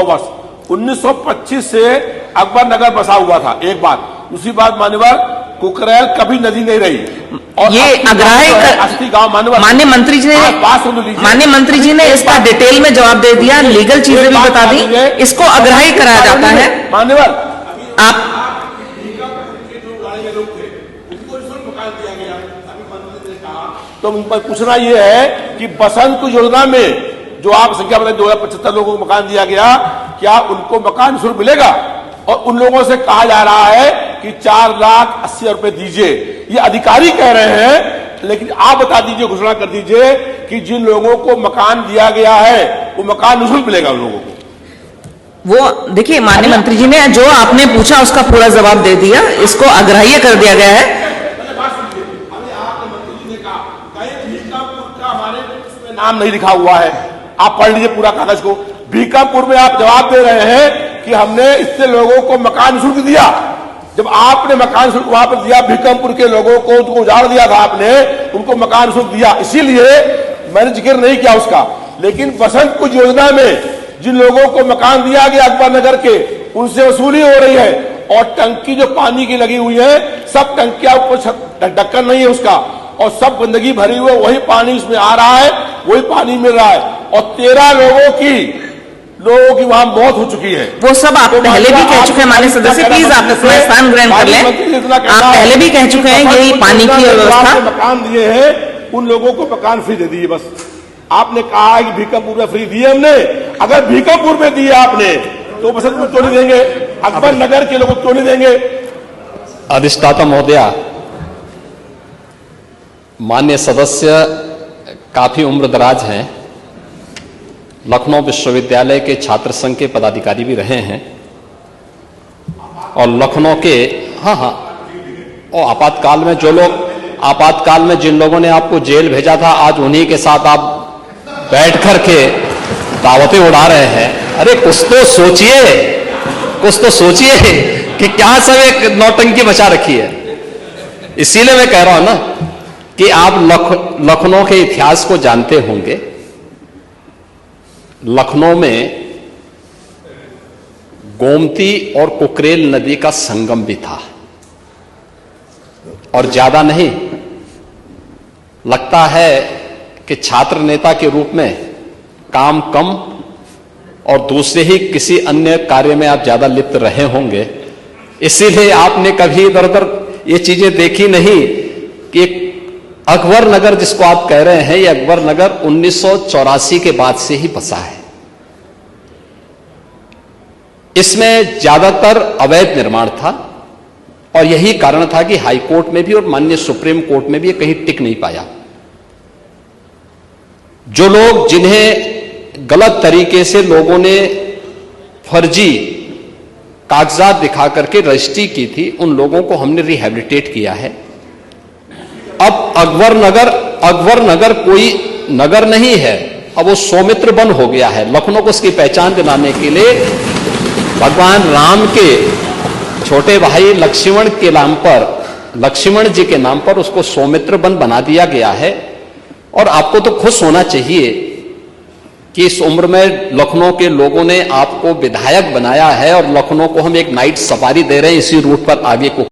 वर्ष 1925 से अकबर नगर बसा हुआ था, एक बात। दूसरी बात मान्यवर, कुकरेल कभी नदी नहीं रही। और ये अग्राह्य अस्थि गांव मान्यवर, माननीय मंत्री जी ने माननीय मंत्री जी ने इसका डिटेल में जवाब दे दिया, लीगल चीजें भी बता दी, इसको अग्राह्य कराया जाता है। मान्यवर, आप तो उन पर पूछना यह है कि बसंत योजना में जो आप संख्या बताई 2075 लोगों को मकान दिया गया, क्या उनको मकान शुल्क मिलेगा? और उन लोगों से कहा जा रहा है कि 4,80,000 रुपए दीजिए, ये अधिकारी कह रहे हैं। लेकिन आप बता दीजिए, घोषणा कर दीजिए कि जिन लोगों को मकान दिया गया है वो मकान निःशुल्क मिलेगा उन लोगों को। वो देखिए, माननीय मंत्री जी ने जो आपने पूछा उसका पूरा जवाब दे दिया, इसको अग्राह्य कर दिया गया है। नाम नहीं लिखा हुआ है, आप पढ़ लीजिए पूरा कागज को। भीकमपुर में आप जवाब दे रहे हैं कि हमने इससे लोगों को मकान शुल्क दिया। जब आपने मकान शुल्क वहां पर दिया, भीकमपुर के लोगों को उनको उजाड़ दिया था आपने, उनको मकान शुल्क दिया, इसीलिए मैंने जिक्र नहीं किया उसका। लेकिन बसंत कुछ योजना में जिन लोगों को मकान दिया गया अकबर नगर के, उनसे वसूली हो रही है। और टंकी जो पानी की लगी हुई है, सब टंकियां ऊपर ढक्कन नहीं है उसका, और सब गंदगी भरी हुई, वही पानी इसमें आ रहा है, वही पानी मिल रहा है। और 13 लोगों की वहां मौत हो चुकी है। वो सब आप तो पहले भी कह चुके हैं माननीय सदस्य, प्लीज आप अपना स्थान ग्रहण कर लें। आप पहले भी कह चुके हैं यही पानी की व्यवस्था। मकान दिए हैं उन लोगों को मकान फ्री दे दीजिए बस। आपने कहा है कि भीकमपुर में फ्री दिए हमने, अगर भीकमपुर में दिए आपने तो बसंत को क्यों नहीं देंगे? अकबर नगर के लोगों को क्यों नहीं देंगे? अधिष्ठाता महोदया, मान्य सदस्य काफी उम्रदराज हैं, लखनऊ विश्वविद्यालय के छात्र संघ के पदाधिकारी भी रहे हैं, और लखनऊ के और आपातकाल में जो लोग, आपातकाल में जिन लोगों ने आपको जेल भेजा था, आज उन्हीं के साथ आप बैठ करके दावतें उड़ा रहे हैं। अरे कुछ तो सोचिए, कुछ तो सोचिए कि क्या सब एक नौटंकी मचा रखी है। इसीलिए मैं कह रहा हूं ना कि आप लखनऊ के इतिहास को जानते होंगे। लखनऊ में गोमती और कुकरेल नदी का संगम भी था, और ज्यादा नहीं लगता है कि छात्र नेता के रूप में काम कम और दूसरे ही किसी अन्य कार्य में आप ज्यादा लिप्त रहे होंगे, इसीलिए आपने कभी इधर उधर ये चीजें देखी नहीं कि अकबर नगर जिसको आप कह रहे हैं, ये अकबर नगर 1984 के बाद से ही बसा है। इसमें ज्यादातर अवैध निर्माण था, और यही कारण था कि हाई कोर्ट में भी और माननीय सुप्रीम कोर्ट में भी ये कहीं टिक नहीं पाया। जो लोग, जिन्हें गलत तरीके से लोगों ने फर्जी कागजात दिखा करके रजिस्ट्री की थी, उन लोगों को हमने रिहैबिलिटेट किया है। अब अकबर नगर कोई नगर नहीं है, अब वो सौमित्र वन हो गया है। लखनऊ को उसकी पहचान दिलाने के लिए भगवान राम के छोटे भाई लक्ष्मण के नाम पर, लक्ष्मण जी के नाम पर उसको सौमित्र वन बना दिया गया है। और आपको तो खुश होना चाहिए कि इस उम्र में लखनऊ के लोगों ने आपको विधायक बनाया है, और लखनऊ को हम एक नाइट सफारी दे रहे हैं इसी रूट पर आगे को